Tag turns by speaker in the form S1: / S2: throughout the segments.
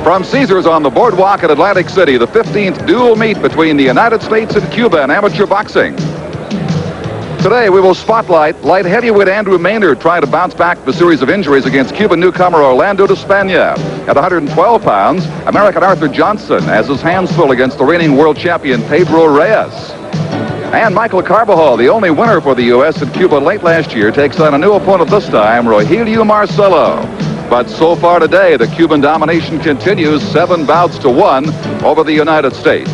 S1: From Caesars on the boardwalk at Atlantic City, the 15th dual meet between the United States and Cuba in amateur boxing. Today, we will spotlight light heavyweight Andrew Maynard trying to bounce back from a series of injuries against Cuban newcomer Orlando de Spagna. At 112 pounds, American Arthur Johnson has his hands full against the reigning world champion Pedro Reyes. And Michael Carbajal, the only winner for the U.S. and Cuba late last year, takes on a new opponent this time, Rogelio Marcelo. But so far today, the Cuban domination continues, 7 bouts to 1 over the United States.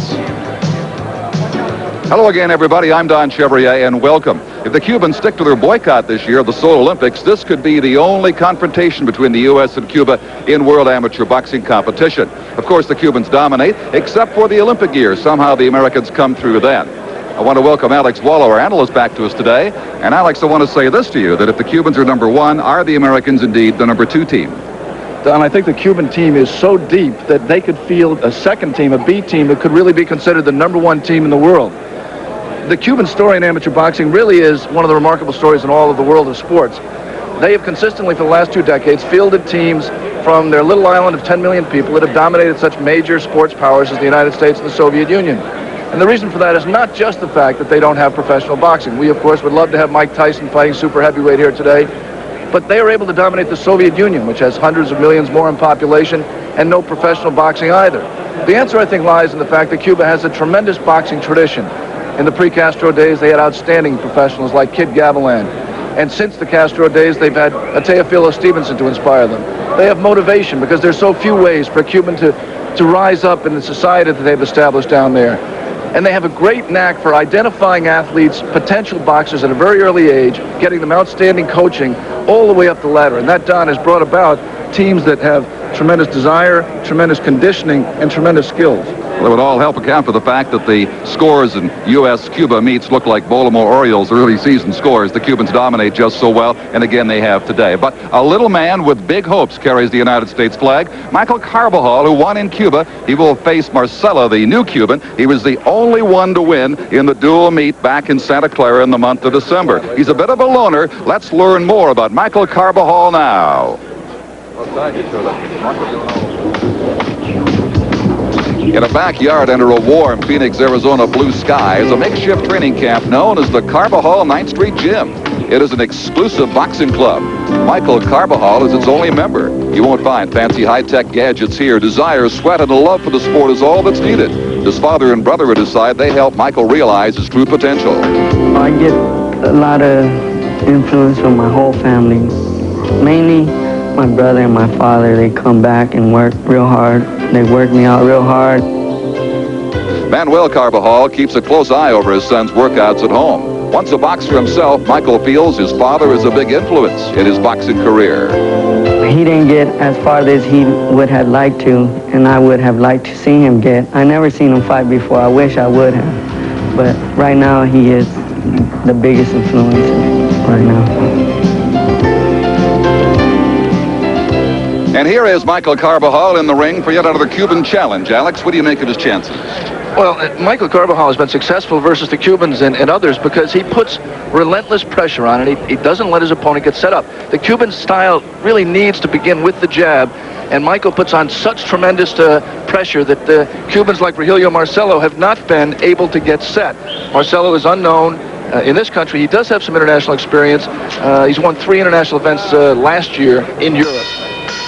S1: Hello again, everybody. I'm Don Chevrier, and welcome. If the Cubans stick to their boycott this year of the Seoul Olympics, this could be the only confrontation between the U.S. and Cuba in world amateur boxing competition. Of course, the Cubans dominate, except for the Olympic year. Somehow the Americans come through then. I want to welcome Alex Wallo, our analyst, back to us today. And Alex, I want to say this to you, that if the Cubans are number 1, are the Americans indeed the number 2 team?
S2: Don, I think the Cuban team is so deep that they could field a second team, a B team, that could really be considered the number 1 team in the world. The Cuban story in amateur boxing really is one of the remarkable stories in all of the world of sports. They have consistently, for the last 2 decades, fielded teams from their little island of 10 million people that have dominated such major sports powers as the United States and the Soviet Union. And the reason for that is not just the fact that they don't have professional boxing. We, of course, would love to have Mike Tyson fighting super heavyweight here today. But they are able to dominate the Soviet Union, which has hundreds of millions more in population, and no professional boxing either. The answer, I think, lies in the fact that Cuba has a tremendous boxing tradition. In the pre-Castro days, they had outstanding professionals like Kid Gavilan. And since the Castro days, they've had Teofilo Stevenson to inspire them. They have motivation because there's so few ways for a Cuban to rise up in the society that they've established down there. And they have a great knack for identifying athletes, potential boxers at a very early age, getting them outstanding coaching all the way up the ladder. And that, Don, has brought about teams that have tremendous desire, tremendous conditioning, and tremendous skills.
S1: Well, it would all help account for the fact that the scores in U.S.-Cuba meets look like Baltimore Orioles' early season scores. The Cubans dominate just so well, and again they have today. But a little man with big hopes carries the United States flag. Michael Carbajal, who won in Cuba, he will face Marcelo, the new Cuban. He was the only one to win in the dual meet back in Santa Clara in the month of December. He's a bit of a loner. Let's learn more about Michael Carbajal now. In a backyard under a warm Phoenix, Arizona blue sky is a makeshift training camp known as the Carbajal 9th Street Gym. It is an exclusive boxing club. Michael Carbajal is its only member. You won't find fancy high-tech gadgets here. Desire, sweat, and a love for the sport is all that's needed. His father and brother at his side, they help Michael realize his true potential.
S3: I get a lot of influence from my whole family. Mainly my brother and my father. They come back and work real hard. They work me out real hard.
S1: Manuel Carbajal keeps a close eye over his son's workouts at home. Once a boxer himself, Michael feels his father is a big influence in his boxing career.
S3: He didn't get as far as he would have liked to, and I would have liked to see him get. I never seen him fight before. I wish I would have. But right now, he is the biggest influence right now.
S1: And here is Michael Carbajal in the ring for yet another Cuban challenge. Alex, what do you make of his chances?
S2: Well, Michael Carbajal has been successful versus the Cubans and others because he puts relentless pressure on it. He doesn't let his opponent get set up. The Cuban style really needs to begin with the jab, and Michael puts on such tremendous pressure that the Cubans like Rogelio Marcelo have not been able to get set. Marcelo is unknown. In this country, he does have some international experience. He's won 3 international events last year in Europe.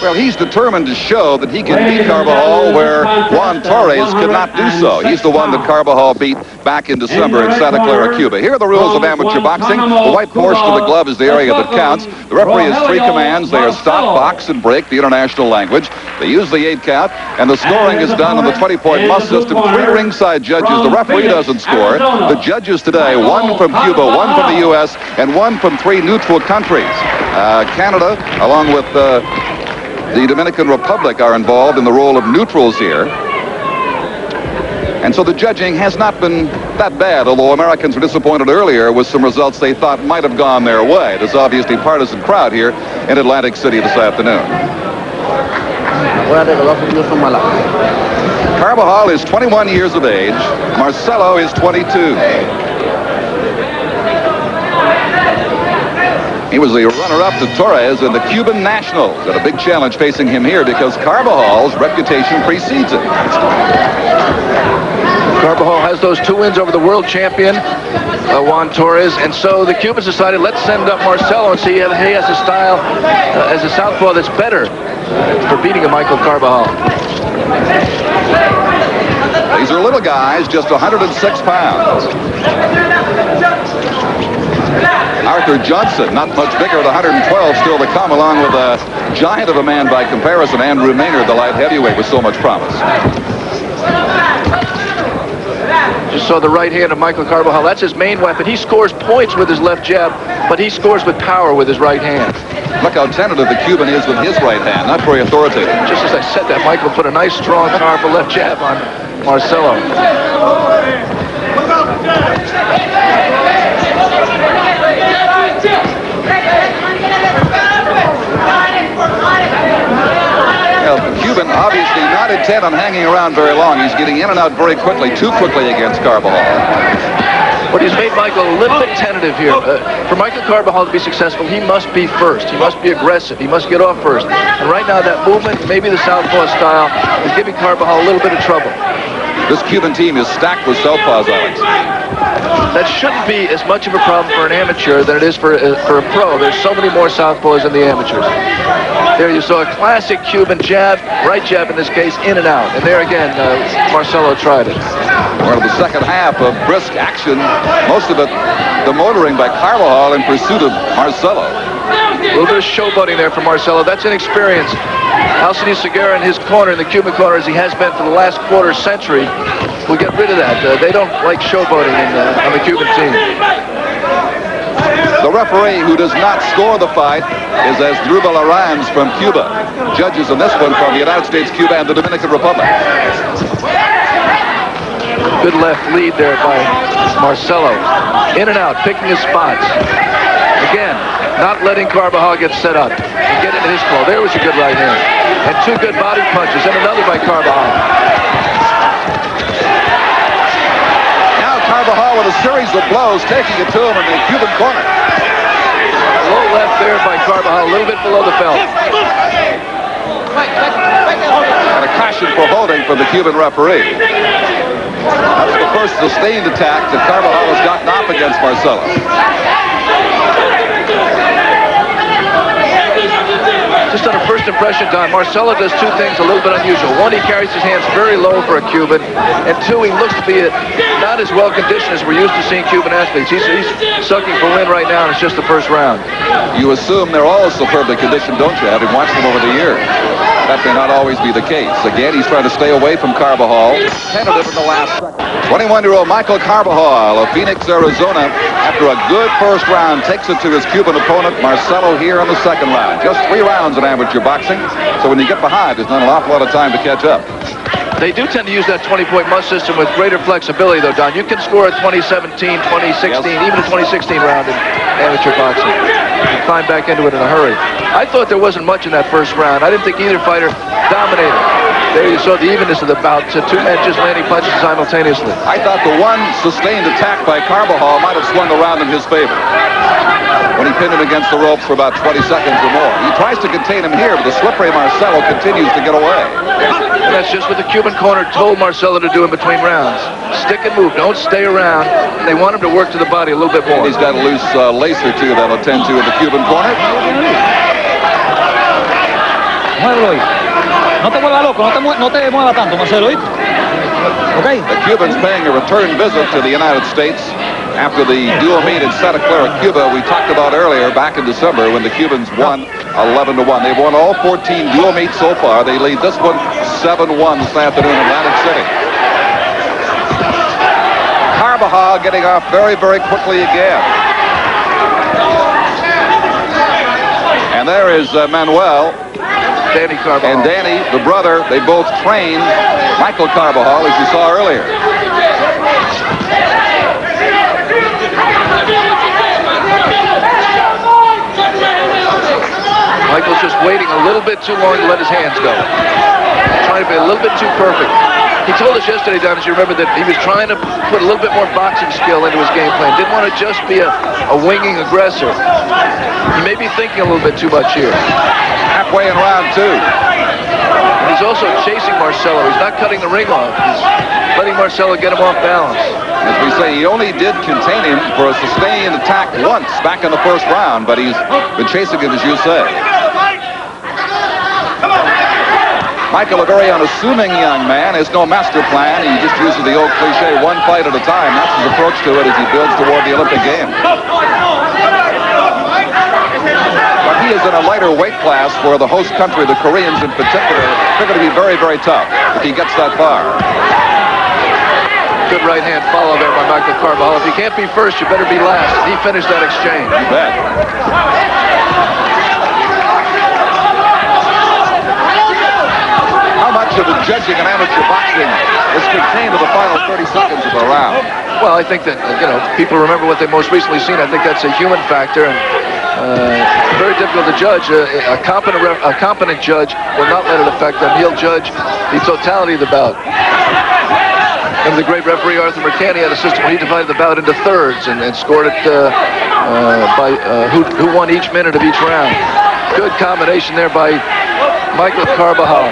S1: Well, he's determined to show that he can beat Carbajal where Juan Torres could not do so. He's the one that Carbajal beat back in December in Santa Clara, Cuba. Here are the rules of amateur boxing. The white portion of the glove is the area that counts. The referee has 3 commands. They are stop, box, and break, the international language. They use the 8 count, and the scoring is done on the 20-point must system. 3 ringside judges. The referee doesn't score. The judges today, 1 from Cuba, 1 from the U.S., and 1 from 3 neutral countries. Canada, along with the Dominican Republic, are involved in the role of neutrals here. And so the judging has not been that bad, although Americans were disappointed earlier with some results they thought might have gone their way. There's obviously a partisan crowd here in Atlantic City this afternoon. Carbajal is 21 years of age. Marcelo is 22. He was the runner-up to Torres in the Cuban Nationals. And a big challenge facing him here because Carbajal's reputation precedes it.
S2: Carbajal has those 2 wins over the world champion, Juan Torres, and so the Cubans decided, let's send up Marcelo and see if he has a style as a southpaw that's better for beating a Michael Carbajal.
S1: These are little guys, just 106 pounds. Arthur Johnson, not much bigger at 112, still to come, along with a giant of a man by comparison, Andrew Maynard, the light heavyweight, with so much promise.
S2: Just saw the right hand of Michael Carbajal. That's his main weapon. He scores points with his left jab, but he scores with power with his right hand.
S1: Look how tentative the Cuban is with his right hand, not very authoritative.
S2: Just as I said that, Michael put a nice, strong, powerful left jab on Marcelo.
S1: Cuban obviously not intent on hanging around very long. He's getting in and out very quickly, too quickly against Carbajal.
S2: But he's made Michael a little bit tentative here. For Michael Carbajal to be successful, he must be first. He must be aggressive. He must get off first. And right now, that movement, maybe the southpaw style, is giving Carbajal a little bit of trouble.
S1: This Cuban team is stacked with southpaws, Alex.
S2: That shouldn't be as much of a problem for an amateur than it is for a pro. There's so many more southpaws than the amateurs. There you saw a classic Cuban jab, right jab in this case, in and out. And there again, Marcelo tried it.
S1: Well, the second half of brisk action, most of it the motoring by Carbajal in pursuit of Marcelo.
S2: A little bit of showboating there from Marcelo. That's inexperience. Alcides Segura in his corner, in the Cuban corner, as he has been for the last quarter century, will get rid of that. They don't like showboating on the Cuban team.
S1: The referee who does not score the fight is Asdrubal Araims from Cuba. Judges in this one from the United States, Cuba, and the Dominican Republic.
S2: Good left lead there by Marcelo. In and out, picking his spots. Again, not letting Carbajal get set up and get into his flow. There was a good right hand. And 2 good body punches, and another by Carbajal.
S1: Now Carbajal with a series of blows, taking it to him in the Cuban corner.
S2: Low left there by Carbajal, a little bit below the belt.
S1: And a caution for holding from the Cuban referee. That's the first sustained attack that Carbajal has gotten off against Marcelo.
S2: Just on a first impression, Don, Marcelo does 2 things a little bit unusual. 1, he carries his hands very low for a Cuban, and 2, he looks to be not as well conditioned as we're used to seeing Cuban athletes. He's sucking for wind right now, and it's just the first round.
S1: You assume they're all superbly conditioned, don't you, having watched them over the years? That may not always be the case. Again, he's trying to stay away from Carbajal. Tentative in the last second. 21-year-old Michael Carbajal of Phoenix, Arizona, after a good first round, takes it to his Cuban opponent, Marcelo, here in the second round. Just 3 rounds in amateur boxing, so when you get behind, there's not an awful lot of time to catch up.
S2: They do tend to use that 20-point must system with greater flexibility, though, Don. You can score a 2017, 2016, even a 2016 round in amateur boxing. You can climb back into it in a hurry. I thought there wasn't much in that first round. I didn't think either fighter dominated. There you saw the evenness of the bout. 2 men just landing punches simultaneously.
S1: I thought the one sustained attack by Carbajal might have swung the round in his favor when he pinned him against the ropes for about 20 seconds or more. He tries to contain him here, but the slippery Marcelo continues to get away.
S2: And that's just what the Cuban corner told Marcelo to do in between rounds. Stick and move. Don't stay around. And they want him to work to the body a little bit more.
S1: And he's got a loose lace or 2 that'll attend to in the Cuban corner.
S4: No te vuelvas loco, no te muevas tanto, Marcelo. Okay.
S1: The Cubans paying a return visit to the United States after the dual meet in Santa Clara, Cuba. We talked about earlier back in December when the Cubans won 11-1. They've won all 14 dual meets so far. They lead this one 7-1 this afternoon in Atlantic City. Carbajal getting off very, very quickly again. And there is Manuel.
S2: Danny Carbajal.
S1: And Danny, the brother, they both trained Michael Carbajal, as you saw earlier.
S2: Michael's just waiting a little bit too long to let his hands go. Trying to be a little bit too perfect. He told us yesterday, Don, as you remember, that he was trying to put a little bit more boxing skill into his game plan. Didn't want to just be a winging aggressor. He may be thinking a little bit too much here.
S1: Halfway in round 2.
S2: And he's also chasing Marcelo. He's not cutting the ring off. He's letting Marcelo get him off balance.
S1: As we say, he only did contain him for a sustained attack once back in the first round, but he's been chasing him, as you say. Michael, a very unassuming young man, has no master plan. He just uses the old cliche, one fight at a time. That's his approach to it as he builds toward the Olympic Games. But he is in a lighter weight class where the host country, the Koreans in particular, are going to be very, very tough if he gets that far.
S2: Good right hand follow there by Michael Carbajal. If you can't be first, you better be last. He finished that exchange.
S1: You bet. How much of the judging in amateur boxing is contained to the final 30 seconds of the round?
S2: Well, I think that, people remember what they've most recently seen. I think that's a human factor, and very difficult to judge. A competent judge will not let it affect them. He'll judge the totality of the bout. And the great referee Arthur McCann had a system where he divided the bout into thirds and scored it by who won each minute of each round. Good combination there by Michael Carbajal.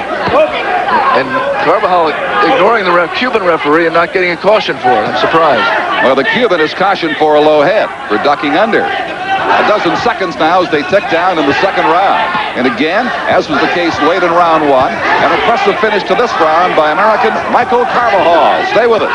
S2: And Carbajal ignoring the Cuban referee and not getting a caution for it. I'm surprised.
S1: Well, the Cuban is cautioned for a low head, for ducking under. A dozen seconds now as they tick down in the second round. And again, as was the case late in round 1, an impressive finish to this round by American Michael Carbajal. Stay with us.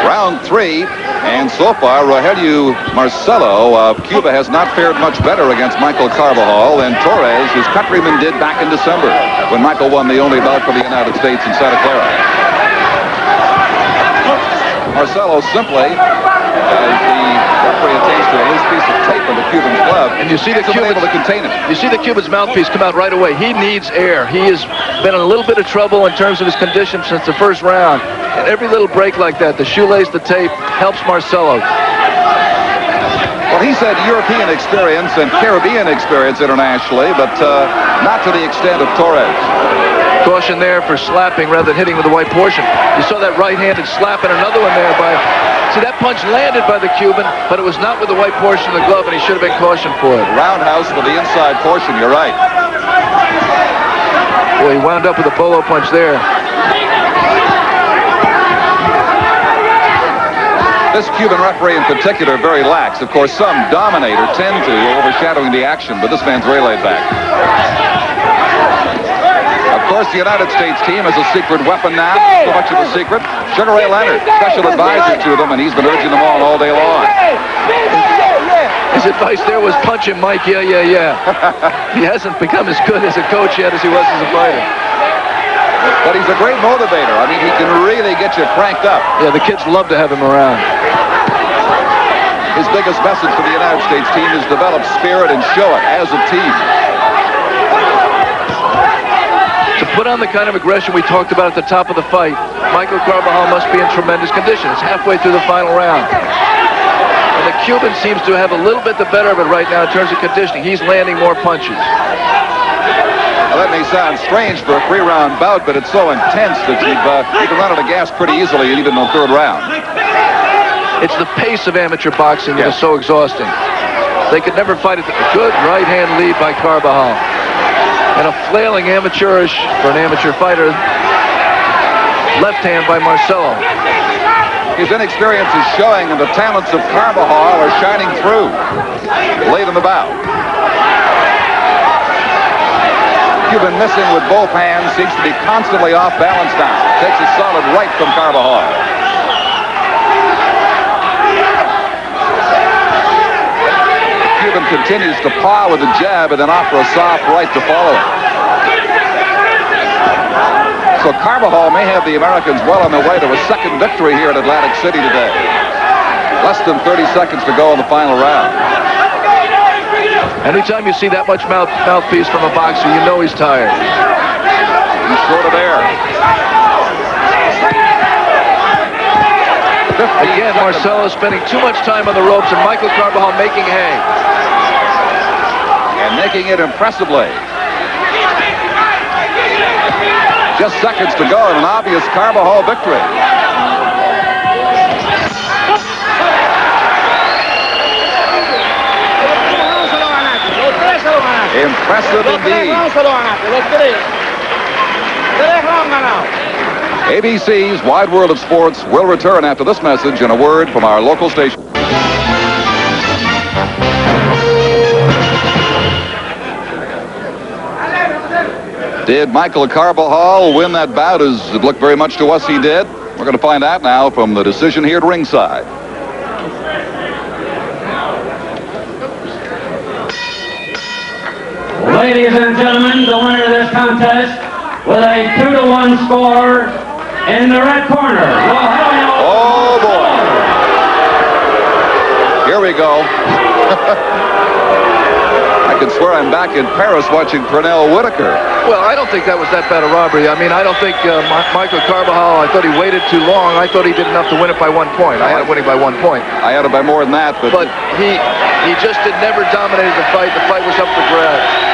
S1: Round 3, and so far, Rogelio Marcelo of Cuba has not fared much better against Michael Carbajal than Torres, his countryman, did back in December, when Michael won the only bout for the United States in Santa Clara. Marcelo simply, as the referee attains to a loose piece of tape on the Cuban's glove,
S2: and you see the
S1: Cuban able to contain him.
S2: You see the Cuban's mouthpiece come out right away. He needs air. He has been in a little bit of trouble in terms of his condition since the first round. And every little break like that, the shoelace, the tape, helps Marcelo.
S1: Well, he's had European experience and Caribbean experience internationally, but not to the extent of Torres.
S2: Caution there for slapping rather than hitting with the white portion. You saw that right-handed slap and another one there by... See, that punch landed by the Cuban, but it was not with the white portion of the glove, and he should have been cautioned for it.
S1: Roundhouse with the inside portion, you're right.
S2: Boy, he wound up with a bolo punch there.
S1: This Cuban referee in particular very lax. Of course, some dominate or tend to, overshadowing the action, but this man's very laid back. Of course, the United States team has a secret weapon now. So much of a secret. Sugar Ray Leonard, special advisor to them, and he's been urging them on all day long.
S2: His advice there was punch him, Mike. Yeah. He hasn't become as good as a coach yet as he was as a fighter.
S1: But he's a great motivator. I mean, he can really get you cranked up.
S2: Yeah, the kids love to have him around.
S1: His biggest message to the United States team is develop spirit and show it as a team.
S2: To put on the kind of aggression we talked about at the top of the fight, Michael Carbajal must be in tremendous condition. It's halfway through the final round. And the Cuban seems to have a little bit the better of it right now in terms of conditioning. He's landing more punches.
S1: Well, that may sound strange for a 3-round bout, but it's so intense that you can run out of gas pretty easily even in the third round.
S2: It's the pace of amateur boxing that is so exhausting. They could never fight it. Good right-hand lead by Carbajal. And a flailing amateurish, for an amateur fighter, left hand by Marcelo.
S1: His inexperience is showing, and the talents of Carbajal are shining through late in the bout. Cuban missing with both hands, seems to be constantly off balance now. Takes a solid right from Carbajal. Cuban continues to paw with the jab and then offer a soft right to follow it. So Carbajal may have the Americans well on their way to a second victory here at Atlantic City today. Less than 30 seconds to go in the final round.
S2: Anytime you see that much mouthpiece from a boxer, you know he's tired.
S1: He's short of air.
S2: Again, Marcelo spending too much time on the ropes, and Michael Carbajal making hay.
S1: And making it impressively. Just seconds to go and an obvious Carbajal victory. Impressive indeed. ABC's Wide World of Sports will return after this message and a word from our local station. Did Michael Carbajal win that bout, as it looked very much to us he did? We're going to find out now from the decision here at ringside.
S5: Ladies and gentlemen, the winner of this contest with a 2-1 score in the red corner.
S1: Oh, boy. Here we go. I can swear I'm back in Paris watching Pernell Whitaker.
S2: Well, I don't think that was that bad a robbery. I mean, I don't think Michael Carbajal, I thought he waited too long. I thought he did enough to win it by 1 point. I had it winning by 1 point.
S1: I had it by more than that, but
S2: he just never dominated the fight. The fight was up for grabs.